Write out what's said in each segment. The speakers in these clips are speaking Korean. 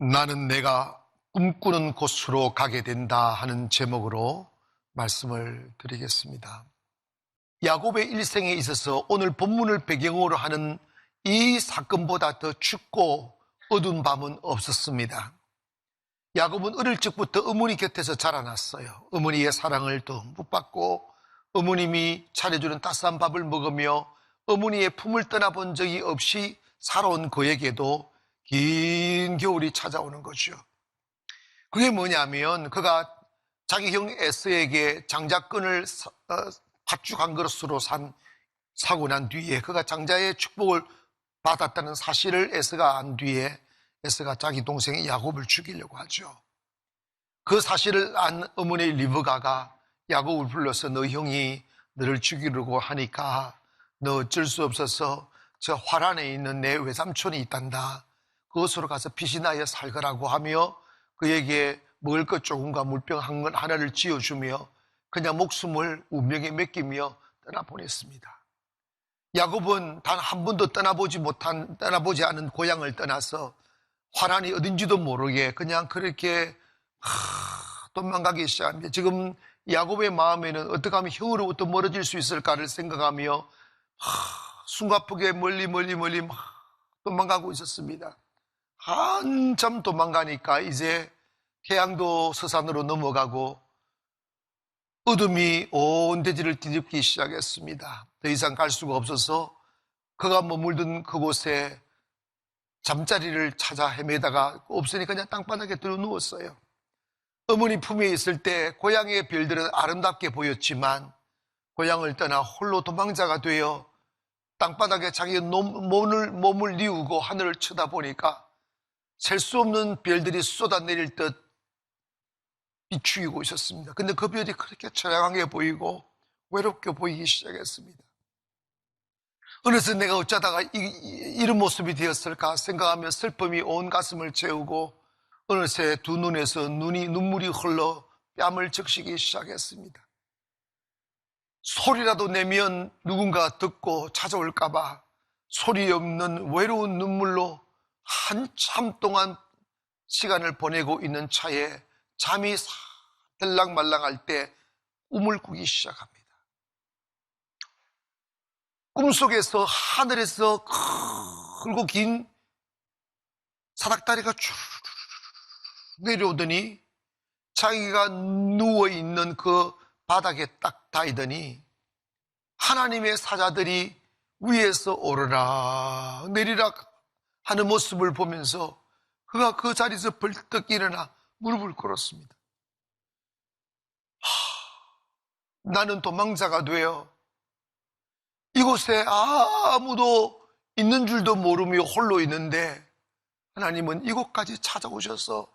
나는 내가 꿈꾸는 곳으로 가게 된다 하는 제목으로 말씀을 드리겠습니다. 야곱의 일생에 있어서 오늘 본문을 배경으로 하는 이 사건보다 더 춥고 어두운 밤은 없었습니다. 야곱은 어릴 적부터 어머니 곁에서 자라났어요. 어머니의 사랑을 듬뿍 받고 어머님이 차려주는 따스한 밥을 먹으며 어머니의 품을 떠나본 적이 없이 살아온 그에게도 긴 겨울이 찾아오는 거죠. 그게 뭐냐면 그가 자기 형 에서에게 장자권을 팥죽 한 그릇으로 사고 난 뒤에 그가 장자의 축복을 받았다는 사실을 에서가 안 뒤에 에서가 자기 동생 야곱을 죽이려고 하죠. 그 사실을 안 어머니 리브가가 야곱을 불러서 너 형이 너를 죽이려고 하니까 너 어쩔 수 없어서 저 화란에 있는 내 외삼촌이 있단다. 그것으로 가서 피신하여 살거라고 하며 그에게 먹을 것 조금과 물병 하나를 쥐어주며 그냥 목숨을 운명에 맡기며 떠나보냈습니다. 야곱은 단 한 번도 떠나보지 않은 고향을 떠나서 화란이 어딘지도 모르게 그냥 그렇게 도망가기 시작합니다. 지금 야곱의 마음에는 어떻게 하면 형으로부터 멀어질 수 있을까를 생각하며 숨가쁘게 멀리 막 도망가고 있었습니다. 한참 도망가니까 이제 태양도 서산으로 넘어가고 어둠이 온 대지를 뒤덮기 시작했습니다. 더 이상 갈 수가 없어서 그가 머물던 그곳에 잠자리를 찾아 헤매다가 없으니 그냥 땅바닥에 들어 누웠어요. 어머니 품에 있을 때 고향의 별들은 아름답게 보였지만 고향을 떠나 홀로 도망자가 되어 땅바닥에 자기 몸을 뉘우고 하늘을 쳐다보니까 셀 수 없는 별들이 쏟아내릴 듯 비추이고 있었습니다. 근데 그 별이 그렇게 처량하게 보이고 외롭게 보이기 시작했습니다. 어느새 내가 어쩌다가 이런 모습이 되었을까 생각하며 슬픔이 온 가슴을 채우고 어느새 두 눈에서 눈물이 흘러 뺨을 적시기 시작했습니다. 소리라도 내면 누군가 듣고 찾아올까봐 소리 없는 외로운 눈물로 한참 동안 시간을 보내고 있는 차에 잠이 들락말락할 때 꿈을 꾸기 시작합니다. 꿈속에서 하늘에서 크고 긴 사닥다리가 쭉 내려오더니 자기가 누워있는 그 바닥에 딱 닿이더니 하나님의 사자들이 위에서 오르락 내리락 하는 모습을 보면서 그가 그 자리에서 벌떡 일어나 무릎을 꿇었습니다. 나는 도망자가 되어 이곳에 아무도 있는 줄도 모르며 홀로 있는데 하나님은 이곳까지 찾아오셔서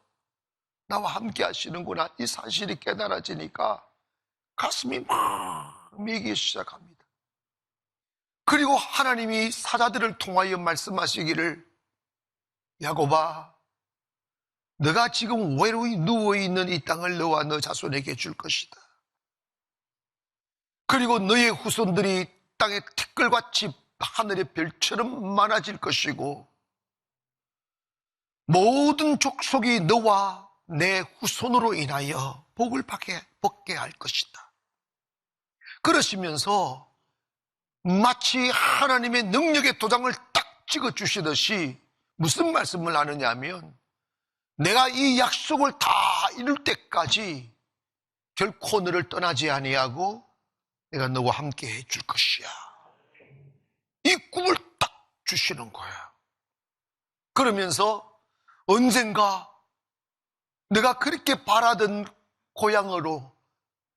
나와 함께 하시는구나. 이 사실이 깨달아지니까 가슴이 막 미기 시작합니다. 그리고 하나님이 사자들을 통하여 말씀하시기를 야곱아, 너가 지금 외로이 누워있는 이 땅을 너와 너 자손에게 줄 것이다. 그리고 너의 후손들이 땅의 티끌같이 하늘의 별처럼 많아질 것이고 모든 족속이 너와 내 후손으로 인하여 복을 받게 할 것이다. 그러시면서 마치 하나님의 능력의 도장을 딱 찍어주시듯이 무슨 말씀을 하느냐 하면 내가 이 약속을 다 이룰 때까지 결코 너를 떠나지 아니하고 내가 너와 함께 해줄 것이야. 이 꿈을 딱 주시는 거야. 그러면서 언젠가 내가 그렇게 바라던 고향으로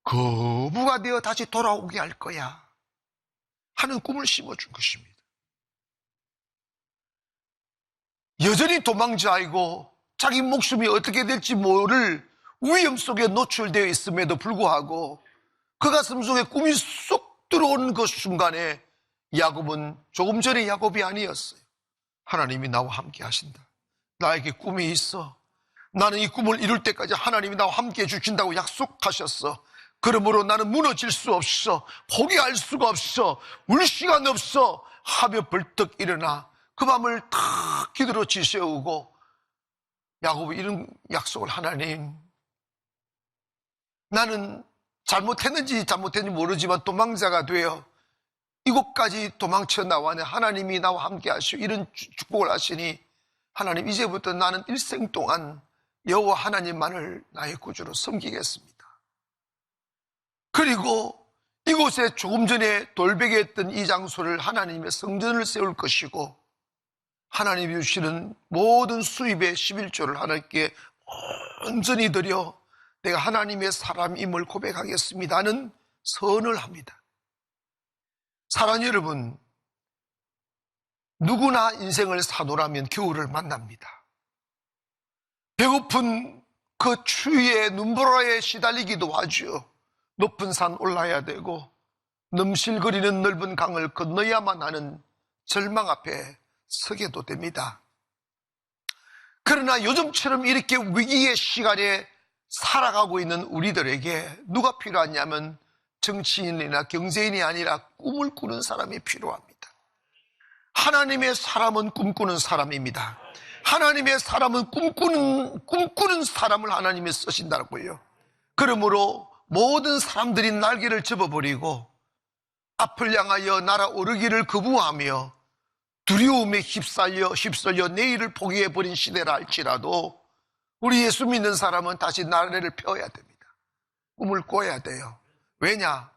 거부가 되어 다시 돌아오게 할 거야 하는 꿈을 심어준 것입니다. 여전히 도망자이고 자기 목숨이 어떻게 될지 모를 위험 속에 노출되어 있음에도 불구하고 그 가슴 속에 꿈이 쏙 들어오는 그 순간에 야곱은 조금 전에 야곱이 아니었어요. 하나님이 나와 함께 하신다. 나에게 꿈이 있어. 나는 이 꿈을 이룰 때까지 하나님이 나와 함께 해주신다고 약속하셨어. 그러므로 나는 무너질 수 없어. 포기할 수가 없어. 울 시간 없어. 하며 벌떡 일어나 그 밤을 탁 기들어 지새우고 야곱이 이런 약속을, 하나님, 나는 잘못했는지 모르지만 도망자가 되어 이곳까지 도망쳐 나왔네. 하나님이 나와 함께 하시고 이런 축복을 하시니 하나님, 이제부터 나는 일생 동안 여호와 하나님만을 나의 구주로 섬기겠습니다. 그리고 이곳에 조금 전에 돌베개했던 이 장소를 하나님의 성전을 세울 것이고, 하나님이 주시는 모든 수입의 11조를 하나님께 온전히 드려 내가 하나님의 사람임을 고백하겠습니다는 선을 합니다. 사랑하는 여러분, 누구나 인생을 사노라면 겨울을 만납니다. 배고픈 그 추위에 눈보라에 시달리기도 하죠. 높은 산 올라야 되고 넘실거리는 넓은 강을 건너야만 하는 절망 앞에 서게도 됩니다. 그러나 요즘처럼 이렇게 위기의 시간에 살아가고 있는 우리들에게 누가 필요하냐면 정치인이나 경제인이 아니라 꿈을 꾸는 사람이 필요합니다. 하나님의 사람은 꿈꾸는 사람입니다. 하나님의 사람은 꿈꾸는 사람을 하나님이 쓰신다고요. 그러므로 모든 사람들이 날개를 접어버리고 앞을 향하여 날아오르기를 거부하며 두려움에 휩쓸려 내일을 포기해버린 시대라 할지라도 우리 예수 믿는 사람은 다시 나래를 펴야 됩니다. 꿈을 꿔야 돼요. 왜냐?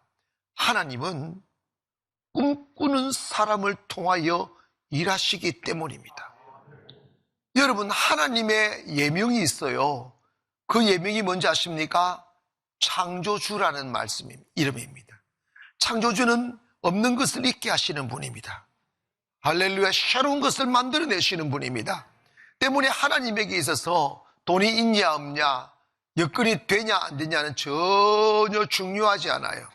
하나님은 꿈꾸는 사람을 통하여 일하시기 때문입니다. 여러분, 하나님의 예명이 있어요. 그 예명이 뭔지 아십니까? 창조주라는 이름입니다. 창조주는 없는 것을 있게 하시는 분입니다. 할렐루야, 새로운 것을 만들어내시는 분입니다. 때문에 하나님에게 있어서 돈이 있냐 없냐, 여건이 되냐 안 되냐는 전혀 중요하지 않아요.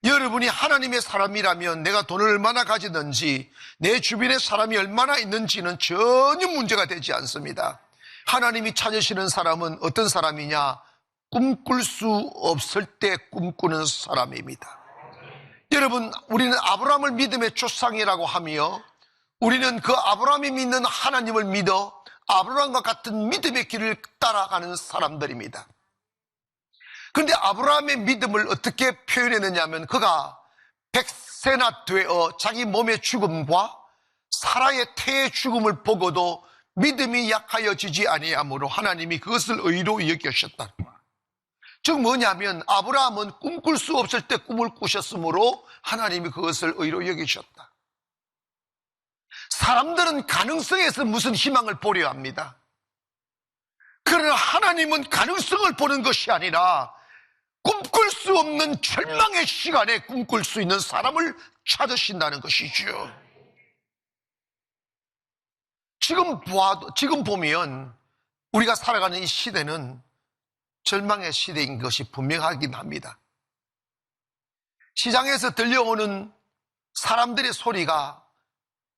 여러분이 하나님의 사람이라면 내가 돈을 얼마나 가지든지 내 주변에 사람이 얼마나 있는지는 전혀 문제가 되지 않습니다. 하나님이 찾으시는 사람은 어떤 사람이냐? 꿈꿀 수 없을 때 꿈꾸는 사람입니다. 여러분, 우리는 아브라함을 믿음의 조상이라고 하며 우리는 그 아브라함이 믿는 하나님을 믿어 아브라함과 같은 믿음의 길을 따라가는 사람들입니다. 그런데 아브라함의 믿음을 어떻게 표현했느냐면 그가 100세나 되어 자기 몸의 죽음과 사라의 태의 죽음을 보고도 믿음이 약하여지지 아니하므로 하나님이 그것을 의로 여기셨다. 즉 뭐냐면 아브라함은 꿈꿀 수 없을 때 꿈을 꾸셨으므로 하나님이 그것을 의로 여기셨다. 사람들은 가능성에서 무슨 희망을 보려 합니다. 그러나 하나님은 가능성을 보는 것이 아니라 꿈꿀 수 없는 절망의 시간에 꿈꿀 수 있는 사람을 찾으신다는 것이죠. 지금 보면 우리가 살아가는 이 시대는 절망의 시대인 것이 분명하긴 합니다. 시장에서 들려오는 사람들의 소리가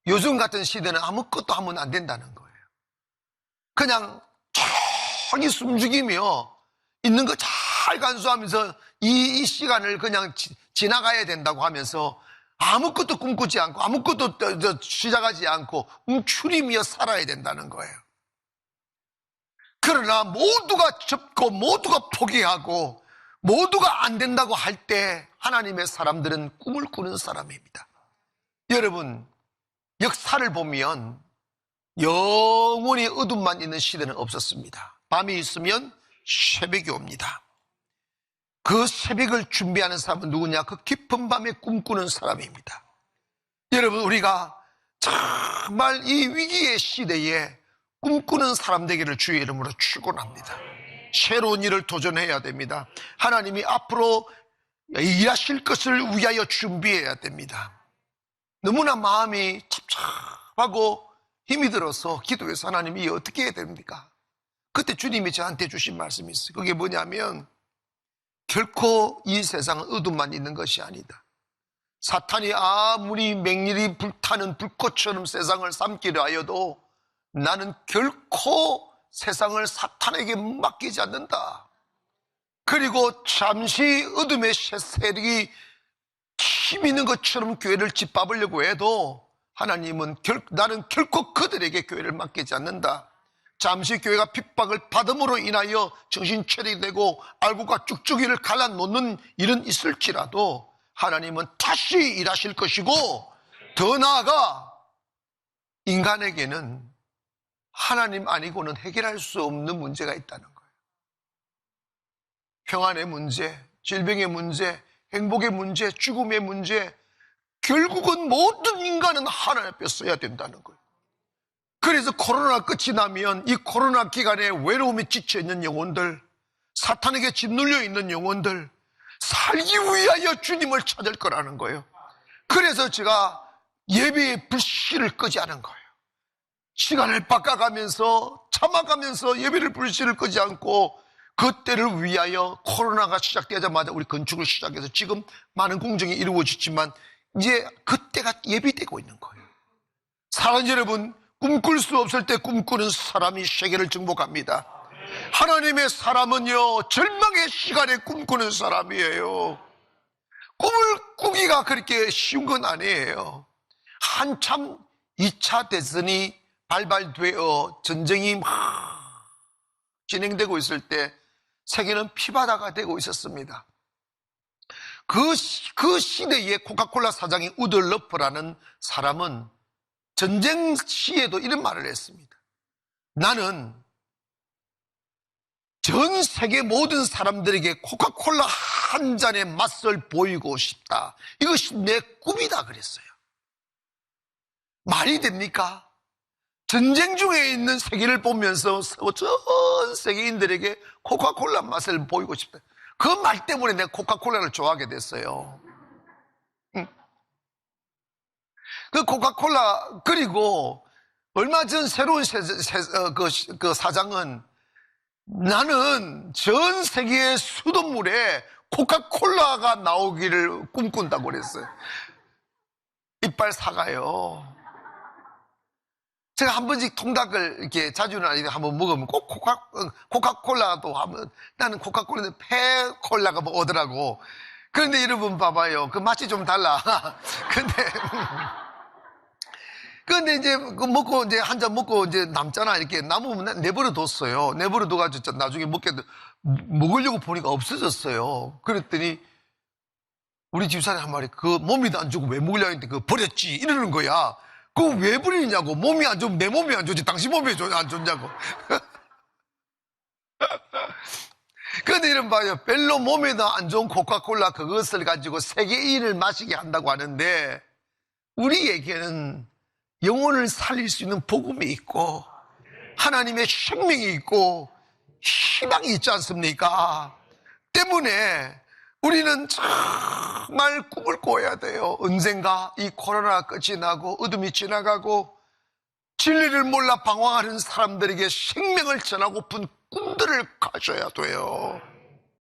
요즘 같은 시대는 아무것도 하면 안 된다는 거예요. 그냥 조용히 숨죽이며 있는 거 잘 간수하면서 이 시간을 그냥 지나가야 된다고 하면서 아무것도 꿈꾸지 않고 아무것도 시작하지 않고 움츠리며 살아야 된다는 거예요. 그러나 모두가 접고 모두가 포기하고 모두가 안 된다고 할 때 하나님의 사람들은 꿈을 꾸는 사람입니다. 여러분, 역사를 보면 영원히 어둠만 있는 시대는 없었습니다. 밤이 있으면 새벽이 옵니다. 그 새벽을 준비하는 사람은 누구냐? 그 깊은 밤에 꿈꾸는 사람입니다. 여러분, 우리가 정말 이 위기의 시대에 꿈꾸는 사람 되기를 주의 이름으로 축원합니다. 새로운 일을 도전해야 됩니다. 하나님이 앞으로 일하실 것을 위하여 준비해야 됩니다. 너무나 마음이 찹찹하고 힘이 들어서 기도해서 하나님이 어떻게 해야 됩니까? 그때 주님이 저한테 주신 말씀이 있어요. 그게 뭐냐면 결코 이 세상은 어둠만 있는 것이 아니다. 사탄이 아무리 맹렬히 불타는 불꽃처럼 세상을 삼키려 하여도 나는 결코 세상을 사탄에게 맡기지 않는다. 그리고 잠시 어둠의 세력이 힘 있는 것처럼 교회를 짓밟으려고 해도 하나님은 나는 결코 그들에게 교회를 맡기지 않는다. 잠시 교회가 핍박을 받음으로 인하여 정신 체리되고 알구가 쭉쭉이를 갈라놓는 일은 있을지라도 하나님은 다시 일하실 것이고, 더 나아가 인간에게는 하나님 아니고는 해결할 수 없는 문제가 있다는 거예요. 평안의 문제, 질병의 문제, 행복의 문제, 죽음의 문제, 결국은 모든 인간은 하나님 앞에 서야 된다는 거예요. 그래서 코로나 끝이 나면 이 코로나 기간에 외로움에 지쳐있는 영혼들, 사탄에게 짓눌려 있는 영혼들, 살기 위하여 주님을 찾을 거라는 거예요. 그래서 제가 예배의 불씨를 끄지 않은 거예요. 시간을 바꿔가면서 참아가면서 예배를 불씨를 끄지 않고, 그때를 위하여 코로나가 시작되자마자 우리 건축을 시작해서 지금 많은 공정이 이루어졌지만 이제 그때가 예비되고 있는 거예요. 사랑하는 여러분, 꿈꿀 수 없을 때 꿈꾸는 사람이 세계를 정복합니다. 하나님의 사람은요, 절망의 시간에 꿈꾸는 사람이에요. 꿈을 꾸기가 그렇게 쉬운 건 아니에요. 한참 2차 대전이 발발되어 전쟁이 막 진행되고 있을 때 세계는 피바다가 되고 있었습니다. 그 시대에 코카콜라 사장이 우드 러프라는 사람은 전쟁 시에도 이런 말을 했습니다. 나는 전 세계 모든 사람들에게 코카콜라 한 잔의 맛을 보이고 싶다. 이것이 내 꿈이다 그랬어요. 말이 됩니까? 전쟁 중에 있는 세계를 보면서 전 세계인들에게 코카콜라 맛을 보이고 싶다. 그 말 때문에 내가 코카콜라를 좋아하게 됐어요. 그 코카콜라, 그리고 얼마 전 새로운 그 사장은 나는 전 세계의 수돗물에 코카콜라가 나오기를 꿈꾼다고 그랬어요. 이빨 사가요. 제가 한 번씩 통닭을 이렇게 자주는 아니고 한번 먹으면 꼭 코카콜라도 하면 나는 코카콜라는 페콜라가 뭐 오더라고. 그런데 여러분 봐봐요. 그 맛이 좀 달라. 근데 이제 그 먹고 이제 한 잔 먹고 이제 남잖아. 이렇게 남으면 내버려 뒀어요. 내버려 둬가지고 나중에 먹으려고 보니까 없어졌어요. 그랬더니 우리 집사람이 한 말이 그 몸이도 안 주고 왜 먹으려고 했는데 그거 버렸지 이러는 거야. 그거 왜 버리냐고. 몸이 안 좋으면 내 몸이 안 좋지 당신 몸이 안 좋냐고. 그런데 이런 봐요. 별로 몸에도 안 좋은 코카콜라 그것을 가지고 세계인을 마시게 한다고 하는데 우리에게는 영혼을 살릴 수 있는 복음이 있고 하나님의 생명이 있고 희망이 있지 않습니까? 때문에 우리는 정말 꿈을 꿔야 돼요. 언젠가 이 코로나 끝이 나고 어둠이 지나가고 진리를 몰라 방황하는 사람들에게 생명을 전하고픈 꿈들을 가져야 돼요.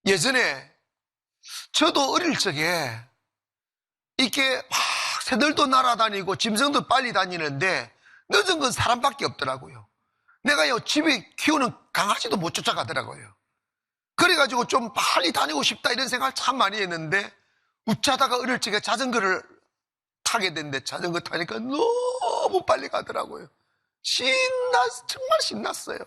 예전에 저도 어릴 적에 이렇게 막 새들도 날아다니고 짐승도 빨리 다니는데 늦은 건 사람밖에 없더라고요. 내가요 집에 키우는 강아지도 못 쫓아가더라고요. 그래가지고 좀 빨리 다니고 싶다 이런 생각을 참 많이 했는데 웃자다가 어릴 적에 자전거를 타게 됐는데 자전거 타니까 너무 빨리 가더라고요. 정말 신났어요.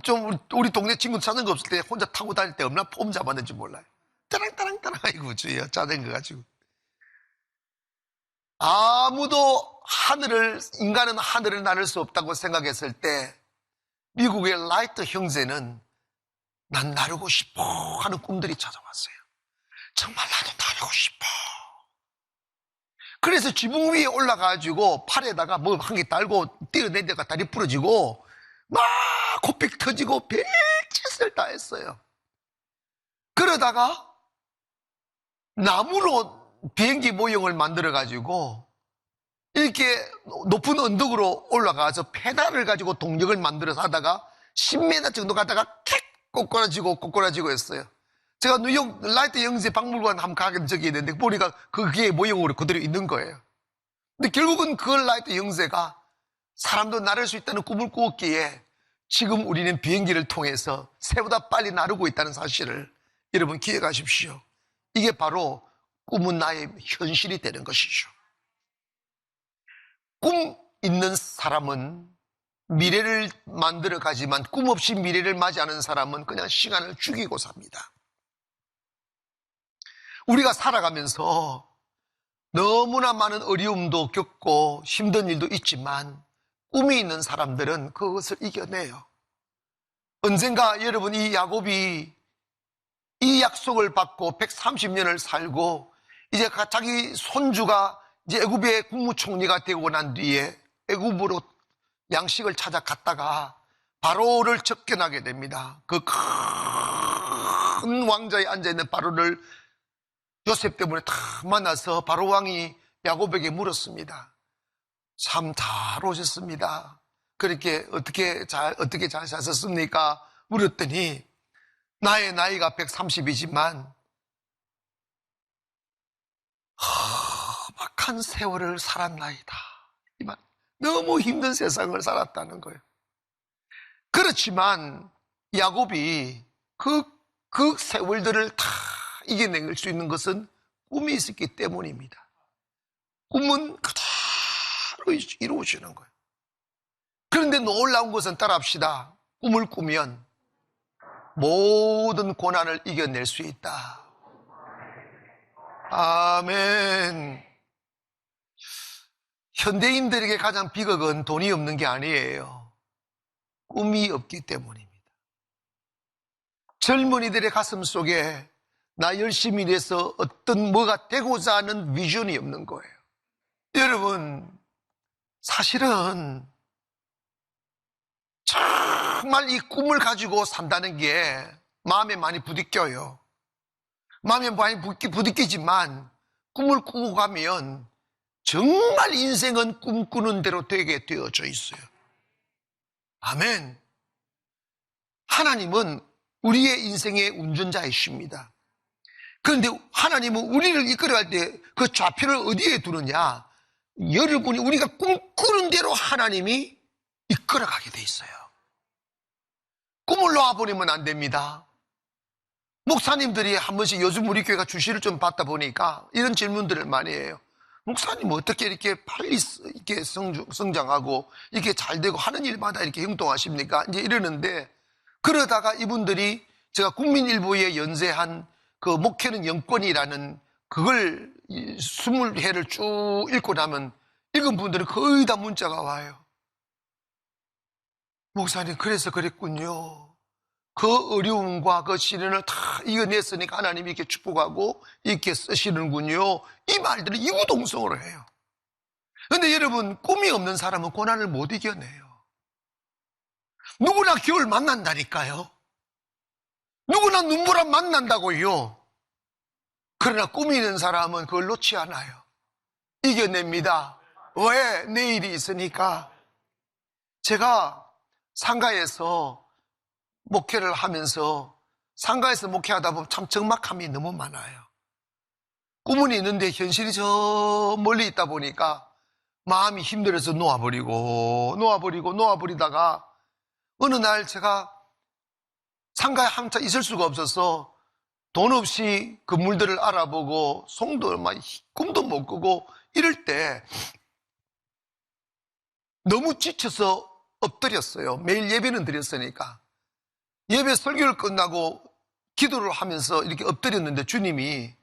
좀 우리 동네 친구 자전거 없을 때 혼자 타고 다닐 때 얼마나 폼 잡았는지 몰라요. 따랑따랑따랑 아이고 주여 자전거 가지고. 아무도 인간은 하늘을 나를 수 없다고 생각했을 때 미국의 라이트 형제는 난 나르고 싶어 하는 꿈들이 찾아왔어요. 정말 나도 나르고 싶어. 그래서 지붕 위에 올라가가지고 팔에다가 뭐 한 개 달고 뛰어내다가 다리 부러지고 막 코피 터지고 별짓을 다 했어요. 그러다가 나무로 비행기 모형을 만들어가지고 이렇게 높은 언덕으로 올라가서 페달을 가지고 동력을 만들어서 하다가 10m 정도 가다가 킥 꼬꾸라지고 했어요. 제가 뉴욕 라이트 영재 박물관 한번 가긴 적이 있는데 보니까 그게 모형으로 그대로 있는 거예요. 근데 결국은 그 라이트 영재가 사람도 나를 수 있다는 꿈을 꾸었기에 지금 우리는 비행기를 통해서 새보다 빨리 나르고 있다는 사실을 여러분 기억하십시오. 이게 바로 꿈은 나의 현실이 되는 것이죠. 꿈 있는 사람은 미래를 만들어 가지만 꿈 없이 미래를 맞이하는 사람은 그냥 시간을 죽이고 삽니다. 우리가 살아가면서 너무나 많은 어려움도 겪고 힘든 일도 있지만 꿈이 있는 사람들은 그것을 이겨내요. 언젠가 여러분, 이 야곱이 이 약속을 받고 130년을 살고 이제 자기 손주가 이제 애굽의 국무총리가 되고 난 뒤에 애굽으로 양식을 찾아갔다가 바로를 접견하게 됩니다. 그 큰 왕자에 앉아있는 바로를 요셉 때문에 다 만나서 바로 왕이 야곱에게 물었습니다. 참 잘 오셨습니다. 그렇게 어떻게 잘 사셨습니까? 물었더니 나의 나이가 130이지만 험악한 세월을 살았나이다. 너무 힘든 세상을 살았다는 거예요. 그렇지만 야곱이 그 세월들을 다 이겨낼 수 있는 것은 꿈이 있었기 때문입니다. 꿈은 그대로 이루어지는 거예요. 그런데 놀라운 것은 따라합시다. 꿈을 꾸면 모든 고난을 이겨낼 수 있다. 아멘. 현대인들에게 가장 비극은 돈이 없는 게 아니에요. 꿈이 없기 때문입니다. 젊은이들의 가슴 속에 나 열심히 일해서 어떤 뭐가 되고자 하는 비전이 없는 거예요. 여러분, 사실은 정말 이 꿈을 가지고 산다는 게 마음에 많이 부딪혀요. 마음에 많이 부딪히지만 꿈을 꾸고 가면 정말 인생은 꿈꾸는 대로 되게 되어져 있어요. 아멘. 하나님은 우리의 인생의 운전자이십니다. 그런데 하나님은 우리를 이끌어갈 때 그 좌표를 어디에 두느냐? 여러분이 우리가 꿈꾸는 대로 하나님이 이끌어가게 돼 있어요. 꿈을 놓아버리면 안 됩니다. 목사님들이 한 번씩 요즘 우리 교회가 주시를 좀 받다 보니까 이런 질문들을 많이 해요. 목사님 어떻게 이렇게 빨리 이렇게 성장하고 이렇게 잘 되고 하는 일마다 이렇게 행동하십니까? 이제 이러는데, 그러다가 이분들이 제가 국민일보에 연재한 그 목회는 영권이라는 그걸 20회를 쭉 읽고 나면 읽은 분들은 거의 다 문자가 와요. 목사님 그래서 그랬군요. 그 어려움과 그 시련을 다 이겨냈으니까 하나님이 이렇게 축복하고 이렇게 쓰시는군요. 이 말들을 이구동성으로 해요. 그런데 여러분, 꿈이 없는 사람은 고난을 못 이겨내요. 누구나 기회를 만난다니까요. 누구나 눈보라 만난다고요. 그러나 꿈이 있는 사람은 그걸 놓지 않아요. 이겨냅니다. 왜? 내일이 있으니까. 제가 상가에서 목회를 하면서 상가에서 목회하다 보면 참 적막함이 너무 많아요. 꿈은 있는데 현실이 저 멀리 있다 보니까 마음이 힘들어서 놓아버리다가 어느 날 제가 상가에 한참 있을 수가 없어서 돈 없이 건물들을 알아보고 송도 막 꿈도 못 꾸고 이럴 때 너무 지쳐서 엎드렸어요. 매일 예배는 드렸으니까. 예배 설교를 끝나고 기도를 하면서 이렇게 엎드렸는데 주님이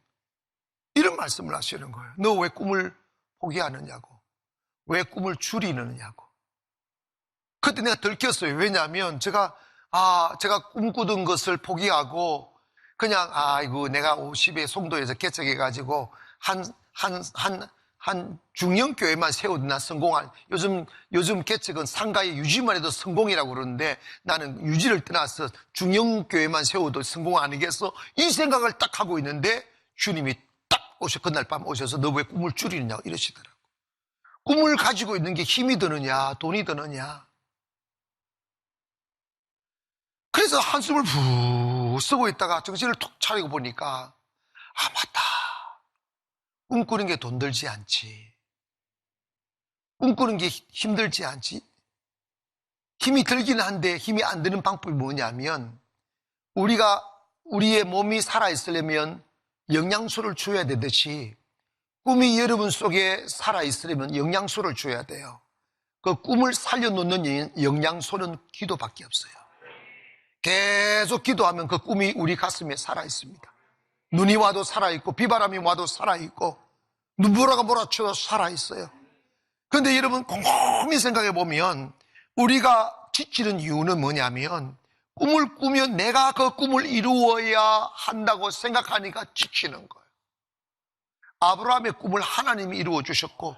이런 말씀을 하시는 거예요. 너 왜 꿈을 포기하느냐고. 왜 꿈을 줄이느냐고. 그때 내가 들켰어요. 왜냐하면 제가 꿈꾸던 것을 포기하고 그냥 이거 내가 50에 송도에서 개척해가지고 한 중형교회만 세우나 성공한, 요즘 개척은 상가의 유지만 해도 성공이라고 그러는데 나는 유지를 떠나서 중형교회만 세워도 성공 아니겠어? 이 생각을 딱 하고 있는데 주님이 딱 그날 밤 오셔서 너 왜 꿈을 줄이느냐고 이러시더라고. 꿈을 가지고 있는 게 힘이 드느냐 돈이 드느냐. 그래서 한숨을 푹 쓰고 있다가 정신을 툭 차리고 보니까 맞다. 꿈꾸는 게 돈 들지 않지. 꿈꾸는 게 힘들지 않지. 힘이 들긴 한데 힘이 안 드는 방법이 뭐냐면 우리의 몸이 살아있으려면 영양소를 줘야 되듯이 꿈이 여러분 속에 살아있으려면 영양소를 줘야 돼요. 그 꿈을 살려놓는 영양소는 기도밖에 없어요. 계속 기도하면 그 꿈이 우리 가슴에 살아있습니다. 눈이 와도 살아있고 비바람이 와도 살아있고 눈보라가 몰아쳐도 살아있어요. 그런데 여러분 곰곰이 생각해 보면 우리가 지치는 이유는 뭐냐면 꿈을 꾸면 내가 그 꿈을 이루어야 한다고 생각하니까 지치는 거예요. 아브라함의 꿈을 하나님이 이루어 주셨고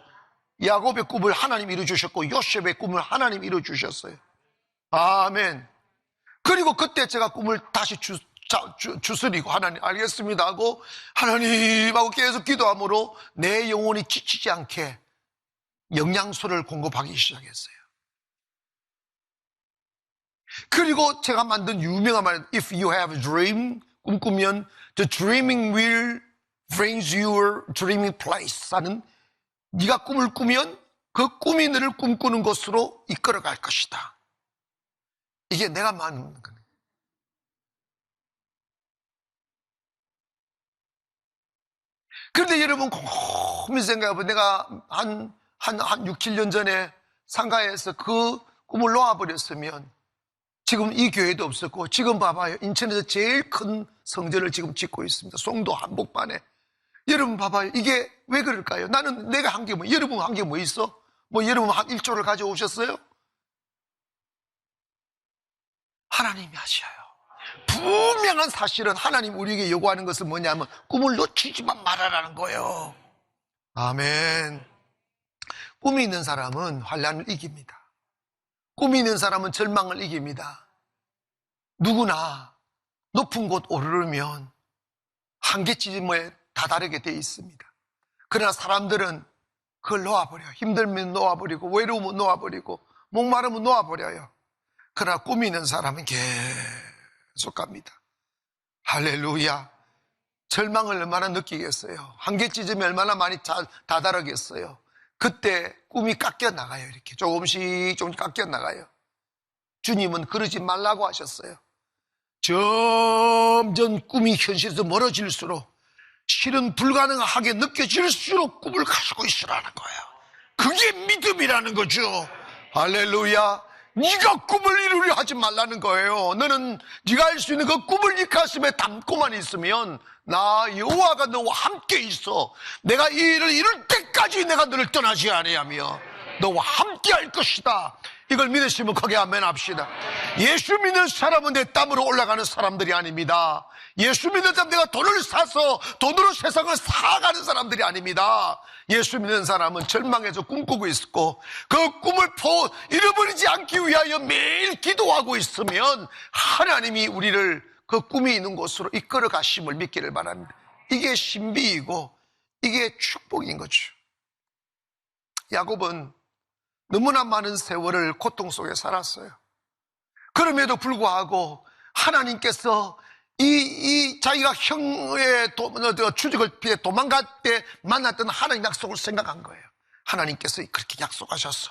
야곱의 꿈을 하나님이 이루어 주셨고 요셉의 꿈을 하나님이 이루어 주셨어요. 아멘. 그리고 그때 제가 꿈을 다시 주스리고 하나님 알겠습니다 하고 하나님하고 계속 기도함으로 내 영혼이 지치지 않게 영양소를 공급하기 시작했어요. 그리고 제가 만든 유명한 말 If you have a dream, 꿈꾸면 The dreaming will brings your dreaming place 하는 네가 꿈을 꾸면 그 꿈이 너를 꿈꾸는 곳으로 이끌어갈 것이다. 이게 내가 만든 거예요. 그런데 여러분 곰곰이 생각해보면 내가 한 6, 7년 전에 상가에서 그 꿈을 놓아버렸으면 지금 이 교회도 없었고 지금 봐봐요. 인천에서 제일 큰 성전을 지금 짓고 있습니다. 송도 한복판에. 여러분 봐봐요. 이게 왜 그럴까요? 나는 내가 한 게 뭐, 여러분 한 게 뭐 있어? 뭐 여러분 한 1조를 가져오셨어요? 하나님이 하셔요. 분명한 사실은 하나님 우리에게 요구하는 것은 뭐냐면 꿈을 놓치지만 말아라는 거예요. 아멘. 꿈이 있는 사람은 환난을 이깁니다. 꿈이 있는 사람은 절망을 이깁니다. 누구나 높은 곳 오르면 한계치즘에 다다르게 되어 있습니다. 그러나 사람들은 그걸 놓아버려요. 힘들면 놓아버리고 외로우면 놓아버리고 목마르면 놓아버려요. 그러나 꿈이 있는 사람은 계속 갑니다. 할렐루야. 절망을 얼마나 느끼겠어요. 한계치즘에 얼마나 많이 다다르겠어요. 그때 꿈이 깎여 나가요. 이렇게 조금씩 깎여 나가요. 주님은 그러지 말라고 하셨어요. 점점 꿈이 현실에서 멀어질수록 실은 불가능하게 느껴질수록 꿈을 가지고 있으라는 거예요. 그게 믿음이라는 거죠. 할렐루야. 네가 꿈을 이루려 하지 말라는 거예요. 너는 네가 할 수 있는 그 꿈을 네 가슴에 담고만 있으면 나 여호와가 너와 함께 있어. 내가 이 일을 이룰 때까지 내가 너를 떠나지 아니하며 너와 함께 할 것이다. 이걸 믿으시면 크게 아멘 합시다. 예수 믿는 사람은 내 땀으로 올라가는 사람들이 아닙니다. 예수 믿는 사람 내가 돈을 사서 돈으로 세상을 사가는 사람들이 아닙니다. 예수 믿는 사람은 절망해서 꿈꾸고 있고 그 꿈을 잃어버리지 않기 위하여 매일 기도하고 있으면 하나님이 우리를 그 꿈이 있는 곳으로 이끌어 가심을 믿기를 바랍니다. 이게 신비이고 이게 축복인 거죠. 야곱은 너무나 많은 세월을 고통 속에 살았어요. 그럼에도 불구하고 하나님께서 자기가 형의 추적을 피해 도망갈 때 만났던 하나님 약속을 생각한 거예요. 하나님께서 그렇게 약속하셨어.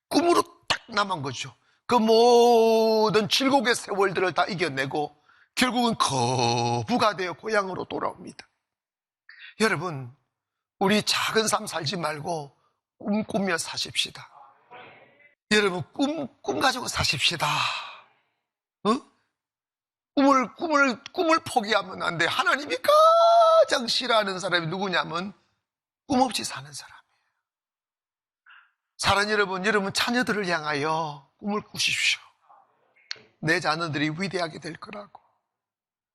꿈으로 딱 남은 거죠. 그 모든 질곡의 세월들을 다 이겨내고 결국은 거부가 되어 고향으로 돌아옵니다. 여러분, 우리 작은 삶 살지 말고 꿈꾸며 사십시다. 여러분, 꿈 가지고 사십시다. 꿈을 포기하면 안 돼. 하나님이 가장 싫어하는 사람이 누구냐면 꿈 없이 사는 사람이에요. 사랑하는 여러분 자녀들을 향하여 꿈을 꾸십시오. 내 자녀들이 위대하게 될 거라고.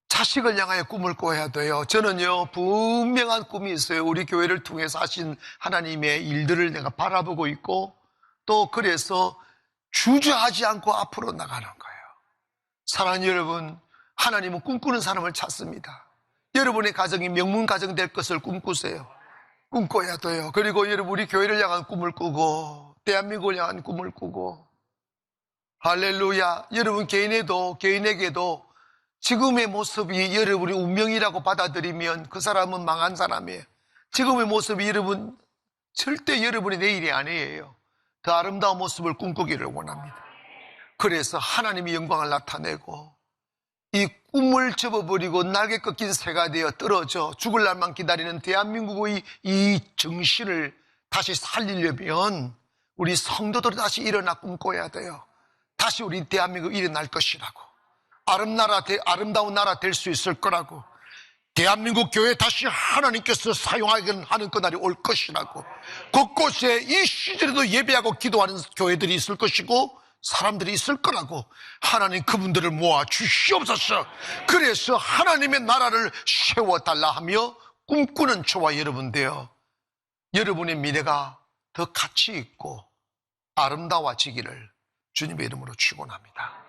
자식을 향하여 꿈을 꿔야 돼요. 저는요, 분명한 꿈이 있어요. 우리 교회를 통해서 하신 하나님의 일들을 내가 바라보고 있고 또 그래서 주저하지 않고 앞으로 나가는 거예요. 사랑하는 여러분, 하나님은 꿈꾸는 사람을 찾습니다. 여러분의 가정이 명문 가정 될 것을 꿈꾸세요. 꿈꿔야 돼요. 그리고 여러분 우리 교회를 향한 꿈을 꾸고 대한민국을 향한 꿈을 꾸고 할렐루야. 여러분 개인에게도 지금의 모습이 여러분의 운명이라고 받아들이면 그 사람은 망한 사람이에요. 지금의 모습이 여러분 절대 여러분의 내일이 아니에요. 더 아름다운 모습을 꿈꾸기를 원합니다. 그래서 하나님의 영광을 나타내고 이 꿈을 접어버리고 날개 꺾인 새가 되어 떨어져 죽을 날만 기다리는 대한민국의 이 정신을 다시 살리려면 우리 성도들이 다시 일어나 꿈꿔야 돼요. 다시 우리 대한민국 일어날 것이라고. 아름다운 나라 될 수 있을 거라고. 대한민국 교회 다시 하나님께서 사용하는 그날이 올 것이라고. 곳곳에 이 시절에도 예배하고 기도하는 교회들이 있을 것이고 사람들이 있을 거라고. 하나님 그분들을 모아 주시옵소서. 그래서 하나님의 나라를 세워달라 하며 꿈꾸는 저와 여러분 되어 여러분의 미래가 더 가치 있고 아름다워지기를 주님의 이름으로 축원합니다.